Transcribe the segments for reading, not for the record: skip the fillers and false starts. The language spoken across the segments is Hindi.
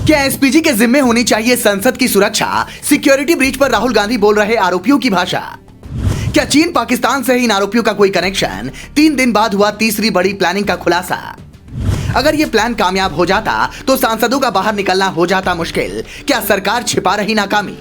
क्या एसपीजी के जिम्मे होनी चाहिए संसद की सुरक्षा? सिक्योरिटी ब्रीच पर राहुल गांधी बोल रहे आरोपियों की भाषा। क्या चीन पाकिस्तान से ही इन आरोपियों का कोई कनेक्शन? 3 दिन बाद हुआ तीसरी बड़ी प्लानिंग का खुलासा। अगर ये प्लान कामयाब हो जाता तो सांसदों का बाहर निकलना हो जाता मुश्किल। क्या सरकार छिपा रही नाकामी?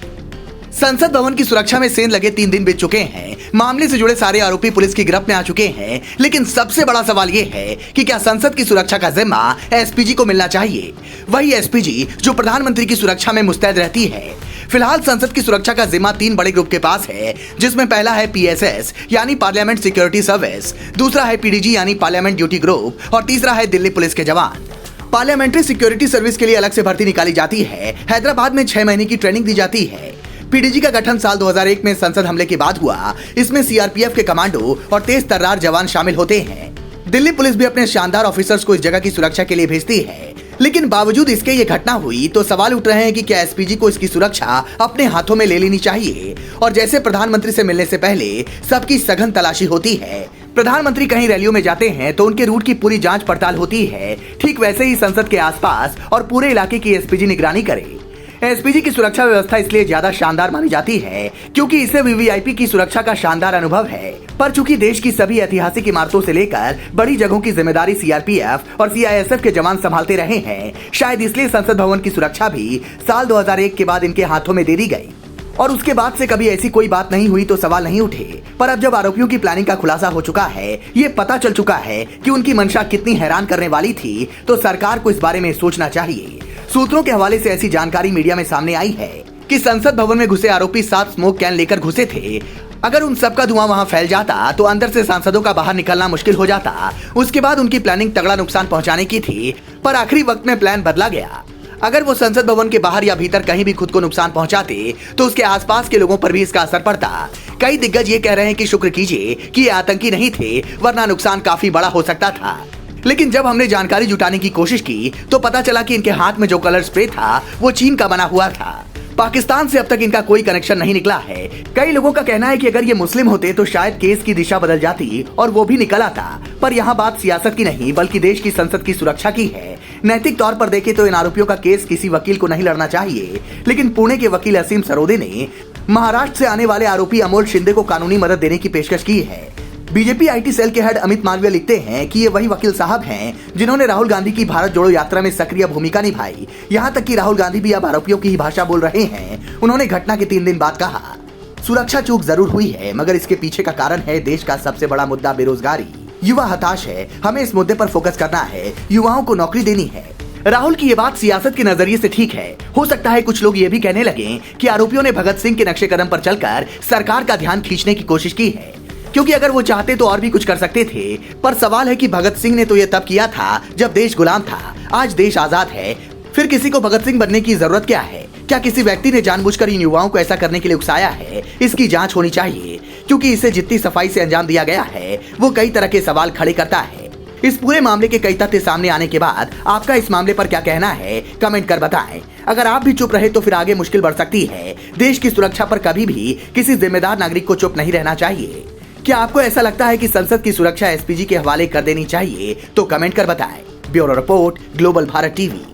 संसद भवन की सुरक्षा में सेंध लगे 3 दिन बीत चुके हैं। मामले से जुड़े सारे आरोपी पुलिस की गिरफ्त में आ चुके हैं, लेकिन सबसे बड़ा सवाल ये है कि क्या संसद की सुरक्षा का जिम्मा एसपीजी को मिलना चाहिए? वही एसपीजी जो प्रधानमंत्री की सुरक्षा में मुस्तैद रहती है। फिलहाल संसद की सुरक्षा का जिम्मा 3 बड़े ग्रुप के पास है, जिसमें पहला है पीएसएस यानी पार्लियामेंट सिक्योरिटी सर्विस, दूसरा है पीडीजी यानी पार्लियामेंट ड्यूटी ग्रुप और तीसरा है दिल्ली पुलिस के जवान। पार्लियामेंट्री सिक्योरिटी सर्विस के लिए अलग से भर्ती निकाली जाती है। हैदराबाद में 6 महीने की ट्रेनिंग दी जाती है। पीडीजी का गठन साल 2001 में संसद हमले के बाद हुआ। इसमें सीआरपीएफ के कमांडो और तेज तर्रार जवान शामिल होते हैं। दिल्ली पुलिस भी अपने शानदार ऑफिसर्स को इस जगह की सुरक्षा के लिए भेजती है। लेकिन बावजूद इसके ये घटना हुई तो सवाल उठ रहे हैं कि क्या एसपीजी को इसकी सुरक्षा अपने हाथों में ले लेनी चाहिए? और जैसे प्रधानमंत्री से मिलने से पहले सबकी सघन तलाशी होती है, प्रधानमंत्री कहीं रैलियों में जाते हैं तो उनके रूट की पूरी जांच पड़ताल होती है, ठीक वैसे ही संसद के आसपास और पूरे इलाके की एसपीजी निगरानी करे। एसपीजी की सुरक्षा व्यवस्था इसलिए ज्यादा शानदार मानी जाती है क्योंकि इसे वीवीआईपी की सुरक्षा का शानदार अनुभव है। पर चूंकि देश की सभी ऐतिहासिक इमारतों से लेकर बड़ी जगहों की जिम्मेदारी सीआरपीएफ और सीआईएसएफ के जवान संभालते रहे हैं, शायद इसलिए संसद भवन की सुरक्षा भी साल 2001 के बाद इनके हाथों में दे दी गई और उसके बाद से कभी ऐसी कोई बात नहीं हुई तो सवाल नहीं उठे। पर अब जब आरोपियों की प्लानिंग का खुलासा हो चुका है, ये पता चल चुका है कि उनकी मंशा कितनी हैरान करने वाली थी, तो सरकार को इस बारे में सोचना चाहिए। सूत्रों के हवाले से ऐसी जानकारी मीडिया में सामने आई है कि संसद भवन में घुसे आरोपी 7 स्मोक कैन लेकर घुसे थे। अगर उन सबका धुआं वहां फैल जाता तो अंदर से सांसदों का बाहर निकलना मुश्किल हो जाता। उसके बाद उनकी प्लानिंग तगड़ा नुकसान पहुंचाने की थी, पर आखिरी वक्त में प्लान बदला गया। अगर वो संसद भवन के बाहर या भीतर कहीं भी खुद को नुकसान पहुंचाते तो उसके आसपास के लोगों पर भी इसका असर पड़ता। कई दिग्गज ये कह रहे हैं कि शुक्र कीजिए कि ये आतंकी नहीं थे, वरना नुकसान काफी बड़ा हो सकता था। लेकिन जब हमने जानकारी जुटाने की कोशिश की तो पता चला कि इनके हाथ में जो कलर स्प्रे था वो चीन का बना हुआ था। पाकिस्तान से अब तक इनका कोई कनेक्शन नहीं निकला है। कई लोगों का कहना है कि अगर ये मुस्लिम होते तो शायद केस की दिशा बदल जाती और वो भी निकल आता। पर यहाँ बात सियासत की नहीं बल्कि देश की संसद की सुरक्षा की है। नैतिक तौर पर देखें तो इन आरोपियों का केस किसी वकील को नहीं लड़ना चाहिए, लेकिन पुणे के वकील असीम सरोदे ने महाराष्ट्र से आने वाले आरोपी अमोल शिंदे को कानूनी मदद देने की पेशकश की है। बीजेपी आईटी सेल के हेड अमित मालवीय लिखते हैं कि ये वही वकील साहब हैं जिन्होंने राहुल गांधी की भारत जोड़ो यात्रा में सक्रिय भूमिका निभाई। यहाँ तक कि राहुल गांधी भी अब आरोपियों की ही भाषा बोल रहे हैं। उन्होंने घटना के 3 दिन बाद कहा, सुरक्षा चूक जरूर हुई है, मगर इसके पीछे का कारण है देश का सबसे बड़ा मुद्दा बेरोजगारी। युवा हताश है, हमें इस मुद्दे पर फोकस करना है, युवाओं को नौकरी देनी है। राहुल की ये बात सियासत के नजरिए से ठीक है। हो सकता है कुछ लोग ये भी कहने लगे कि आरोपियों ने भगत सिंह के नक्शे कदम पर चलकर सरकार का ध्यान खींचने की कोशिश की है, क्योंकि अगर वो चाहते तो और भी कुछ कर सकते थे। पर सवाल है कि भगत सिंह ने तो ये तब किया था जब देश गुलाम था। आज देश आजाद है, फिर किसी को भगत सिंह बनने की जरूरत क्या है? क्या किसी व्यक्ति ने जानबूझकर इन युवाओं को ऐसा करने के लिए उकसाया है? इसकी जांच होनी चाहिए, क्योंकि इसे जितनी सफाई से अंजाम दिया गया है वो कई तरह के सवाल खड़े करता है। इस पूरे मामले के कई तथ्य सामने आने के बाद आपका इस मामले पर क्या कहना है, कमेंट कर बताएं। अगर आप भी चुप रहे तो फिर आगे मुश्किल बढ़ सकती है। देश की सुरक्षा पर कभी भी किसी जिम्मेदार नागरिक को चुप नहीं रहना चाहिए। क्या आपको ऐसा लगता है कि संसद की सुरक्षा एसपीजी के हवाले कर देनी चाहिए? तो कमेंट कर बताएं। Bureau report, global Bharat TV.